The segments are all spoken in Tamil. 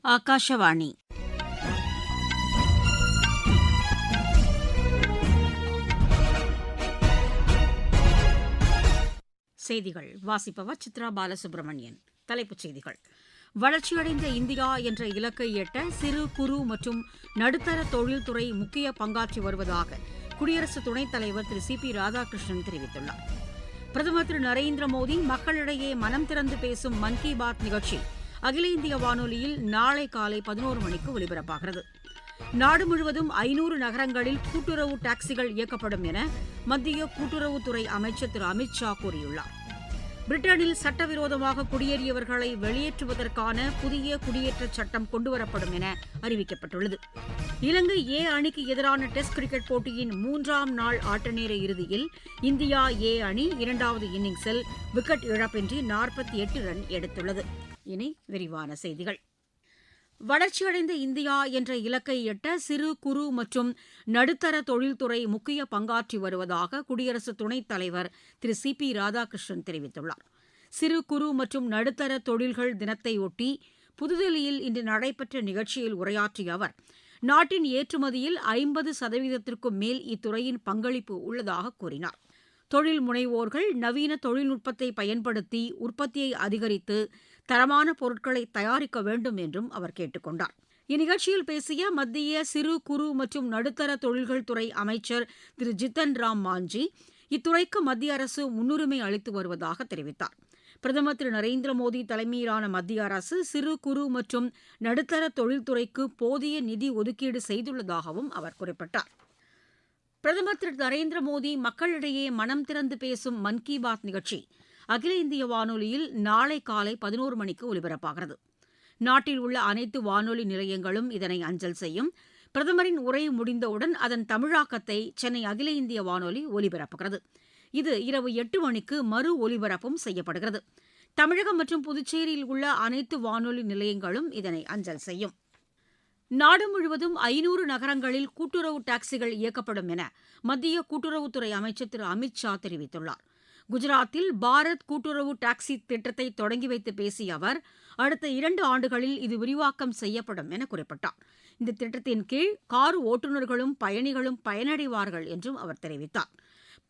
ஆகாஷவாணி செய்திகள் வாசிப்பவர் சித்ரா பாலசுப்ரமணியன். தலைப்புச் செய்திகள். வளர்ச்சியடைந்த இந்தியா என்ற இலக்கை எட்ட சிறு குறு மற்றும் நடுத்தர தொழில்துறை முக்கிய பங்காற்றி வருவதாக குடியரசு துணைத் தலைவர் திரு சி பி ராதாகிருஷ்ணன் தெரிவித்துள்ளார். பிரதமர் திரு நரேந்திர மோடி மக்களிடையே மனம் திறந்து பேசும் மன் கி பாத் நிகழ்ச்சி அகில இந்திய வானொலியில் நாளை காலை 11 மணிக்கு ஒலிபரப்பாகிறது. நாடு முழுவதும் 500 நகரங்களில் கூட்டுறவு டாக்ஸிகள் இயக்கப்படும் என மத்திய கூட்டுறவுத்துறை அமைச்சர் திரு அமித் ஷா கூறியுள்ளார். பிரிட்டனில் சட்டவிரோதமாக குடியேறியவர்களை வெளியேற்றுவதற்கான புதிய குடியேற்றச் சட்டம் கொண்டுவரப்படும் என அறிவிக்கப்பட்டுள்ளது. இலங்கை ஏ அணிக்கு எதிரான டெஸ்ட் கிரிக்கெட் போட்டியின் 3ஆம் நாள் ஆட்டநேர இறுதியில் இந்தியா ஏ அணி 2வது இன்னிங்ஸில் விக்கெட் இழப்பின்றி 48 ரன் எடுத்துள்ளது. இனி விரிவான செய்திகள். வளர்ச்சியடைந்த இந்தியா என்ற இலக்கை எட்ட சிறு குறு மற்றும் நடுத்தர தொழில்துறை முக்கிய பங்காற்றி வருவதாக குடியரசு துணைத் தலைவர் திரு சி பி ராதாகிருஷ்ணன் தெரிவித்துள்ளார். சிறு குறு மற்றும் நடுத்தர தொழில்கள் தினத்தையொட்டி புதுதில்லியில் இன்று நடைபெற்ற நிகழ்ச்சியில் உரையாற்றிய அவர், நாட்டின் ஏற்றுமதியில் 50%க்கும் மேல் இத்துறையின் பங்களிப்பு உள்ளதாக கூறினார். தொழில் முனைவோர்கள் நவீன தொழில்நுட்பத்தை பயன்படுத்தி உற்பத்தியை அதிகரித்து தரமான பொருட்களை தயாரிக்க வேண்டும் என்றும் அவர் கேட்டுக் கொண்டார். இந்நிகழ்ச்சியில் பேசிய மத்திய சிறு குறு மற்றும் நடுத்தர தொழில்கள் துறை அமைச்சர் திரு ஜித்தன் ராம் மாஞ்சி, இத்துறைக்கு மத்திய அரசு முன்னுரிமை அளித்து வருவதாக தெரிவித்தார். பிரதமர் திரு நரேந்திர மோடி தலைமையிலான மத்திய அரசு சிறு குறு மற்றும் நடுத்தர தொழில்துறைக்கு போதிய நிதி ஒதுக்கீடு செய்துள்ளதாகவும் அவர் குறிப்பிட்டார். பிரதமர் திரு நரேந்திர மோடி மக்களிடையே மனம் திறந்து பேசும் மன் கி பாத் நிகழ்ச்சி அகில இந்திய வானொலியில் நாளை காலை 11 மணிக்கு ஒலிபரப்பாகிறது. நாட்டில் உள்ள அனைத்து வானொலி நிலையங்களும் இதனை அஞ்சல் செய்யும். பிரதமரின் உரை முடிந்தவுடன் அதன் தமிழாக்கத்தை சென்னை அகில இந்திய வானொலி ஒலிபரப்புகிறது. இது இரவு 8 மணிக்கு மறு ஒலிபரப்பும் செய்யப்படுகிறது. தமிழகம் மற்றும் புதுச்சேரியில் உள்ள அனைத்து வானொலி நிலையங்களும் இதனை அஞ்சல் செய்யும். நாடு முழுவதும் 500 நகரங்களில் கூட்டுறவு டாக்ஸிகள் இயக்கப்படும் என மத்திய கூட்டுறவுத்துறை அமைச்சர் திரு அமித் ஷா தெரிவித்துள்ளார். குஜராத்தில் பாரத் கூட்டுறவு டாக்ஸி திட்டத்தை தொடங்கி வைத்து பேசிய அவர், அடுத்த 2 ஆண்டுகளில் இது விரிவாக்கம் செய்யப்படும் என குறிப்பிட்டார். இந்த திட்டத்தின் கீழ் கார் ஓட்டுநர்களும் பயணிகளும் பயனடைவார்கள் என்றும் அவர் தெரிவித்தார்.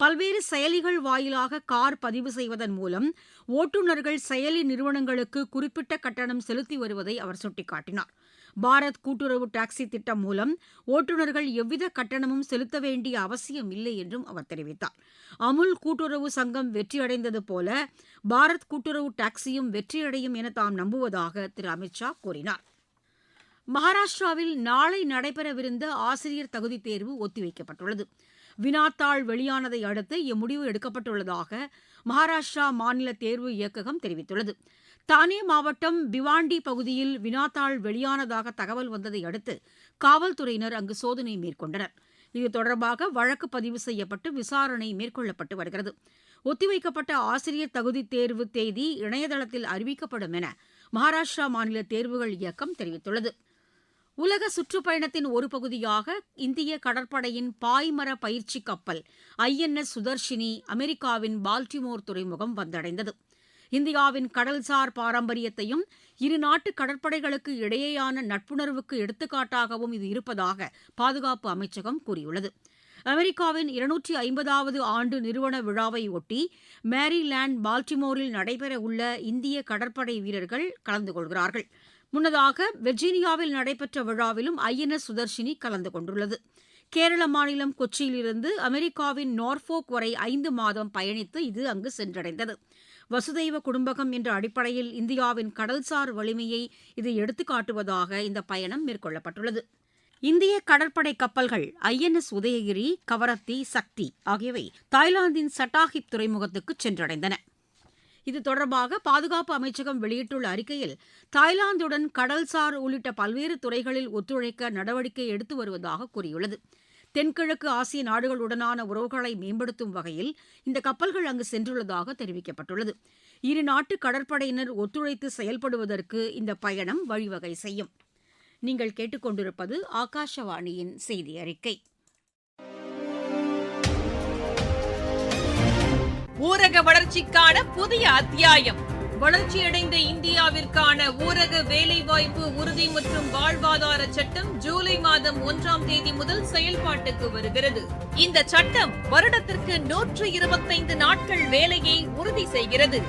பல்வேறு செயலிகள் வாயிலாக கார் பதிவு செய்வதன் மூலம் ஓட்டுநர்கள் செயலி நிறுவனங்களுக்கு குறிப்பிட்ட கட்டணம் செலுத்தி வருவதை அவர் சுட்டிக்காட்டினார். பாரத் கூட்டுறவு டாக்ஸி திட்டம் மூலம் ஓட்டுநர்கள் எவ்வித கட்டணமும் செலுத்த வேண்டிய அவசியம் இல்லை என்றும் அவர் தெரிவித்தார். அமுல் கூட்டுறவு சங்கம் வெற்றியடைந்தது போல பாரத் கூட்டுறவு டாக்ஸியும் வெற்றியடையும் என தாம் நம்புவதாக திரு அமித் ஷா கூறினார். மகாராஷ்டிராவில் நாளை நடைபெறவிருந்த ஆசிரியர் தகுதித் தேர்வு ஒத்திவைக்கப்பட்டுள்ளது. வினாத்தாள் வெளியானதை அடுத்து இம்முடிவு எடுக்கப்பட்டுள்ளதாக மகாராஷ்டிரா மாநில தேர்வு இயக்ககம் தெரிவித்துள்ளது. தானே மாவட்டம் பிவாண்டி பகுதியில் வினாத்தாள் வெளியானதாக தகவல் வந்ததை அடுத்து காவல்துறையினர் அங்கு சோதனை மேற்கொண்டனர். இது தொடர்பாக வழக்கு பதிவு செய்யப்பட்டு விசாரணை மேற்கொள்ளப்பட்டு வருகிறது. ஒத்திவைக்கப்பட்ட ஆசிரியர் தகுதித் தேர்வு தேதி இணையதளத்தில் அறிவிக்கப்படும் என மகாராஷ்டிரா மாநில தேர்வுகள் இயக்கம் தெரிவித்துள்ளது. உலக சுற்றுப்பயணத்தின் ஒரு பகுதியாக இந்திய கடற்படையின் பாய்மர பயிற்சி கப்பல் INS சுதர்ஷினி அமெரிக்காவின் பால்டிமோர் துறைமுகம் வந்தடைந்தது. இந்தியாவின் கடல்சார் பாரம்பரியத்தையும் இருநாட்டு கடற்படைகளுக்கு இடையேயான நட்புணர்வுக்கு எடுத்துக்காட்டாகவும் இது இருப்பதாக பாதுகாப்பு அமைச்சகம் கூறியுள்ளது. அமெரிக்காவின் 250வது ஆண்டு நிறுவன விழாவை ஒட்டி மேரிலாந்து பால்டிமோரில் நடைபெறவுள்ள இந்திய கடற்படை வீரர்கள் கலந்து கொள்கிறார்கள். முன்னதாக வெர்ஜீனியாவில் நடைபெற்ற விழாவிலும் INS சுதர்ஷினி கலந்து கொண்டுள்ளது. கேரள மாநிலம் கொச்சியிலிருந்து அமெரிக்காவின் நார்ஃபோக் வரை 5 மாதம் பயணித்து இது அங்கு சென்றடைந்தது. வசுதெய்வ குடும்பகம் என்ற அடிப்படையில் இந்தியாவின் கடல்சார் வலிமையை இது எடுத்துக்காட்டுவதாக இந்த பயணம் மேற்கொள்ளப்பட்டுள்ளது. இந்திய கடற்படை கப்பல்கள் INS உதயகிரி, கவரத்தி, சக்தி ஆகியவை தாய்லாந்தின் சட்டாஹிப் துறைமுகத்துக்கு சென்றடைந்தன. இது தொடர்பாக பாதுகாப்பு அமைச்சகம் வெளியிட்டுள்ள அறிக்கையில், தாய்லாந்துடன் கடல்சார் உள்ளிட்ட பல்வேறு துறைகளில் ஒத்துழைக்க நடவடிக்கை எடுத்து வருவதாக கூறியுள்ளது. தென்கிழக்கு ஆசிய நாடுகளுடனான உறவுகளை மேம்படுத்தும் வகையில் இந்த கப்பல்கள் அங்கு சென்றுள்ளதாக தெரிவிக்கப்பட்டுள்ளது. இரு நாட்டு கடற்படையினர் ஒத்துழைத்து செயல்படுவதற்கு இந்த பயணம் வழிவகை செய்யும். நீங்கள் கேட்டுக்கொண்டிருப்பது ஆகாஷவாணியின் செய்தி அறிக்கை. ஊரக வளர்ச்சிக்கான புதிய அத்தியாயம். வளர்ச்சியடைந்த இந்தியாவிற்கான ஊரக வேலைவாய்ப்பு உறுதி மற்றும் வாழ்வாதார சட்டம் ஜூலை மாதம் 1ஆம் தேதி முதல் செயல்பாட்டுக்கு வருகிறது. இந்த சட்டம் வருடத்திற்கு 125 நாட்கள் வேலையை உறுதி செய்கிறது.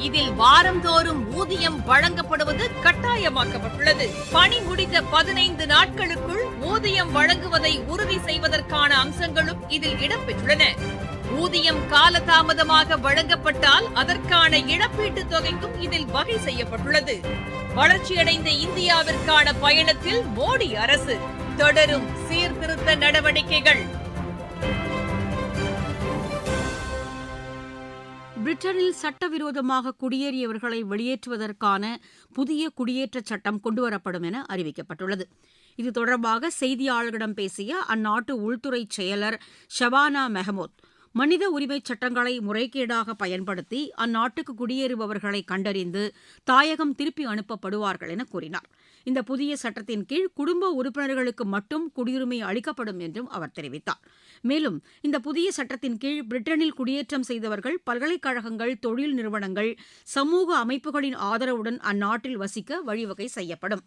இதில் வாரந்தோறும் ஊதியம் வழங்கப்படுவது கட்டாயமாக்கப்பட்டுள்ளது. பணி முடிந்த 15 நாட்களுக்குள் ஊதியம் வழங்குவதை உறுதி செய்வதற்கான அம்சங்களும் இதில் இடம்பெற்றுள்ளன. ஊதியம் காலதாமதமாக வழங்கப்பட்டால் அதற்கான இழப்பீட்டுத் தொகைக்கும் இதில் வகை செய்யப்பட்டுள்ளது. வளர்ச்சியடைந்த இந்தியாவிற்கான பயணத்தில் மோடி அரசு தொடரும் சீர்திருத்த நடவடிக்கைகள். பிரிட்டனில் சட்டவிரோதமாக குடியேறியவர்களை வெளியேற்றுவதற்கான புதிய குடியேற்றச் சட்டம் கொண்டுவரப்படும் என அறிவிக்கப்பட்டுள்ளது. இது தொடர்பாக செய்தியாளர்களிடம் பேசிய அந்நாட்டு உள்துறை செயலர் ஷபானா மெஹமூத், மனித உரிமைச் சட்டங்களை முறைகேடாக பயன்படுத்தி அந்நாட்டுக்கு குடியேறுபவர்களை கண்டறிந்து தாயகம் திருப்பி அனுப்பப்படுவார்கள் என கூறினார். இந்த புதிய சட்டத்தின் கீழ் குடும்ப உறுப்பினர்களுக்கு மட்டும் குடியுரிமை அளிக்கப்படும் என்றும் அவர் தெரிவித்தார். மேலும் இந்த புதிய சட்டத்தின் கீழ் பிரிட்டனில் குடியேற்றம் செய்தவர்கள் பல்கலைக்கழகங்கள், தொழில் நிறுவனங்கள், சமூக அமைப்புகளின் ஆதரவுடன் அந்நாட்டில் வசிக்க வழிவகை செய்யப்படும்.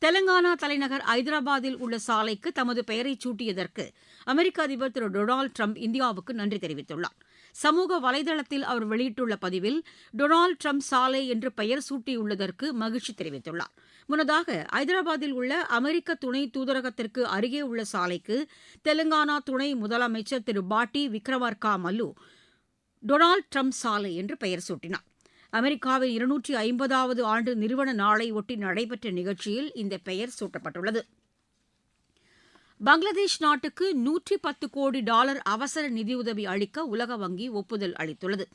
தெலங்கானா தலைநகர் ஐதராபாத்தில் உள்ள சாலைக்கு தமது பெயரை சூட்டியதற்கு அமெரிக்க அதிபர் திரு டொனால்டு ட்ரம்ப் இந்தியாவுக்கு நன்றி தெரிவித்துள்ளார். சமூக வலைதளத்தில் அவர் வெளியிட்டுள்ள பதிவில் டொனால்டு ட்ரம்ப் சாலை என்று பெயர் சூட்டியுள்ளதற்கு மகிழ்ச்சி தெரிவித்துள்ளார். முன்னதாக ஐதராபாத்தில் உள்ள அமெரிக்க துணை தூதரகத்திற்கு அருகே உள்ள சாலைக்கு தெலங்கானா துணை முதலமைச்சர் திரு பாட்டி விக்ரமார்கா மல்லு டொனால்டு ட்ரம்ப் சாலை என்று பெயர் சூட்டினார். அமெரிக்காவின் 250வது ஆண்டு நிறுவன நாளை ஒட்டி நடைபெற்ற நிகழ்ச்சியில் இந்த பெயர் சூட்டப்பட்டுள்ளது. பங்களாதேஷ் நாட்டுக்கு $110 கோடி அவசர நிதியுதவி அளிக்க உலக வங்கி ஒப்புதல் அளித்துள்ளது.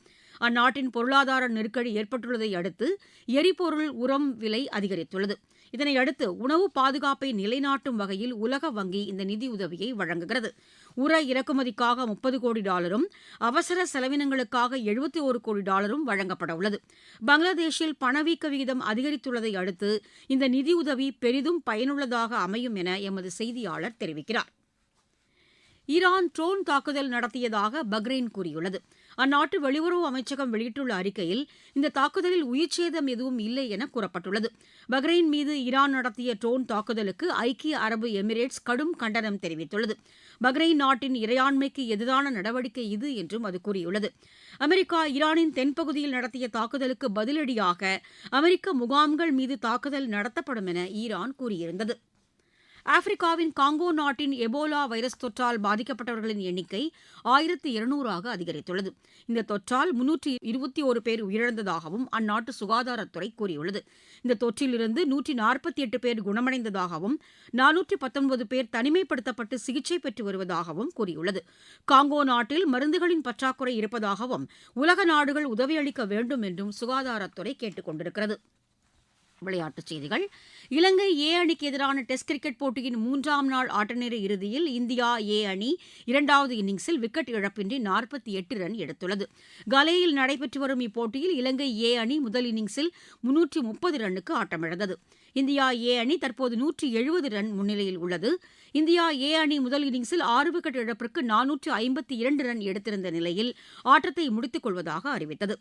அந்நாட்டின் பொருளாதார நெருக்கடி ஏற்பட்டுள்ளதை அடுத்து எரிபொருள், உரம் விலை அதிகரித்துள்ளது. இதனையடுத்து உணவு பாதுகாப்பை நிலைநாட்டும் வகையில் உலக வங்கி இந்த நிதியுதவியை வழங்குகிறது. உர இறக்குமதிக்காக $30 கோடி, அவசர செலவினங்களுக்காக $71 கோடி வழங்கப்பட உள்ளது. பங்களாதேஷில் பணவீக்க விகிதம் அதிகரித்துள்ளதை அடுத்து இந்த நிதியுதவி பெரிதும் பயனுள்ளதாக அமையும் என எமது செய்தியாளர் தெரிவிக்கிறார். ஈரான் ட்ரோன் தாக்குதல் நடத்தியதாக பஹ்ரைன் கூறியுள்ளது. அந்நாட்டு வெளியுறவு அமைச்சகம் வெளியிட்டுள்ள அறிக்கையில் இந்த தாக்குதலில் உயிர்ச்சேதம் எதுவும் இல்லை என கூறப்பட்டுள்ளது. பஹ்ரைன் மீது ஈரான் நடத்திய ட்ரோன் தாக்குதலுக்கு ஐக்கிய அரபு எமிரேட்ஸ் கடும் கண்டனம் தெரிவித்துள்ளது. பஹ்ரைன் நாட்டின் இறையாண்மைக்கு எதிரான நடவடிக்கை இது என்றும் அது கூறியுள்ளது. அமெரிக்கா ஈரானின் தென்பகுதியில் நடத்திய தாக்குதலுக்கு பதிலடியாக அமெரிக்க முகாம்கள் மீது தாக்குதல் நடத்தப்படும் என ஈரான் கூறியிருந்தது. ஆப்பிரிக்காவின் காங்கோ நாட்டின் எபோலா வைரஸ் தொற்றால் பாதிக்கப்பட்டவர்களின் எண்ணிக்கை 1200ஆக அதிகரித்துள்ளது. இந்த தொற்றால் 321 பேர் உயிரிழந்ததாகவும் அந்நாட்டு சுகாதாரத்துறை கூறியுள்ளது. இந்த தொற்றிலிருந்து 148 பேர் குணமடைந்ததாகவும் 419 பேர் தனிமைப்படுத்தப்பட்டு சிகிச்சை பெற்று வருவதாகவும் கூறியுள்ளது. காங்கோ நாட்டில் மருந்துகளின் பற்றாக்குறை இருப்பதாகவும் உலக நாடுகள் உதவியளிக்க வேண்டும் என்றும் சுகாதாரத்துறை கேட்டுக் கொண்டிருக்கிறது. விளையாட்டுச் செய்திகள். இலங்கை ஏ அணிக்கு எதிரான டெஸ்ட் கிரிக்கெட் போட்டியின் 3ஆம் நாள் ஆட்டநேர இறுதியில் இந்தியா ஏ அணி 2வது இன்னிங்ஸில் விக்கெட் இழப்பின்றி 48 ரன் எடுத்துள்ளது. கலேயில் நடைபெற்று வரும் இப்போட்டியில் இலங்கை ஏ அணி முதல் இன்னிங்ஸில் 330 ரன்னுக்கு ஆட்டமிழந்தது. இந்தியா ஏ அணி தற்போது 170 ரன் முன்னிலையில் உள்ளது. இந்தியா ஏ அணி முதல் இன்னிங்ஸில் 6 விக்கெட் இழப்பிற்கு 452 ரன் எடுத்திருந்த நிலையில் ஆட்டத்தை முடித்துக் கொள்வதாக அறிவித்தது.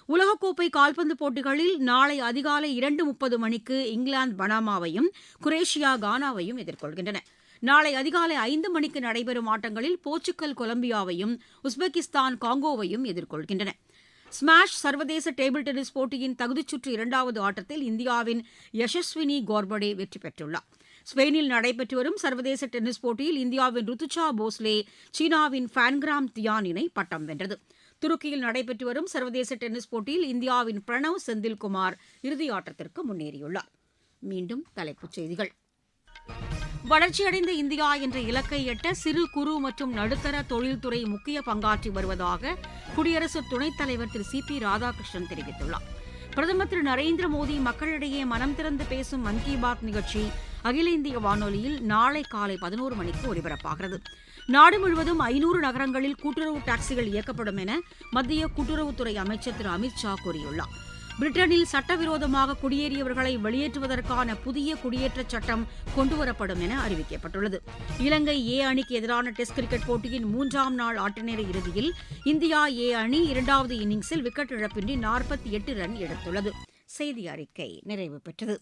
உலகக்கோப்பை கால்பந்து போட்டிகளில் நாளை அதிகாலை 2:30 மணிக்கு இங்கிலாந்து பனாமாவையும், குரேஷியா கானாவையும் எதிர்கொள்கின்றன. நாளை அதிகாலை 5 மணிக்கு நடைபெறும் ஆட்டங்களில் போர்ச்சுகல் கொலம்பியாவையும், உஸ்பெகிஸ்தான் காங்கோவையும் எதிர்கொள்கின்றன. ஸ்மாஷ் சர்வதேச டேபிள் டென்னிஸ் போட்டியின் தகுதிச்சுற்று 2வது ஆட்டத்தில் இந்தியாவின் யசஸ்வினி கோர்படே வெற்றி பெற்றுள்ளார். ஸ்பெயினில் நடைபெற்று வரும் சர்வதேச டென்னிஸ் போட்டியில் இந்தியாவின் ருத்துச்சா போஸ்லே சீனாவின் ஃபேன்கிராம் தியான் இணை பட்டம் வென்றது. துருக்கியில் நடைபெற்று வரும் சர்வதேச டென்னிஸ் போட்டியில் இந்தியாவின் பிரணவ் செந்தில்குமார் இறுதியாட்டத்திற்கு முன்னேறியுள்ளார். மீண்டும் தலைப்புச் செய்திகள். வளர்ச்சியடைந்த இந்தியா என்ற இலக்கை எட்ட சிறு குறு மற்றும் நடுத்தர தொழில்துறை முக்கிய பங்காற்றி வருவதாக குடியரசு துணைத் தலைவர் திரு சி.பி. ராதாகிருஷ்ணன் தெரிவித்துள்ளார். பிரதமர் திரு நரேந்திர மோடி மக்களிடையே மனம் திறந்து பேசும் மன் கி பாத் நிகழ்ச்சி அகில இந்திய வானொலியில் நாளை காலை 11 மணிக்கு ஒலிபரப்பாகிறது. நாடு முழுவதும் 500 நகரங்களில் கூட்டுறவு டாக்ஸிகள் இயக்கப்படும் என மத்திய கூட்டுறவுத்துறை அமைச்சர் திரு அமித் ஷா கூறியுள்ளார். பிரிட்டனில் சட்டவிரோதமாக குடியேறியவர்களை வெளியேற்றுவதற்கான புதிய குடியேற்றச் சட்டம் கொண்டுவரப்படும் என அறிவிக்கப்பட்டுள்ளது. இலங்கை ஏ அணிக்கு எதிரான டெஸ்ட் கிரிக்கெட் போட்டியின் 3ஆம் நாள் ஆட்டநேர இறுதியில் இந்தியா ஏ அணி 2வது இன்னிங்ஸில் விக்கெட் இழப்பின்றி 48 ரன் எடுத்துள்ளது. செய்தி அறிக்கை நிறைவு பெற்றது.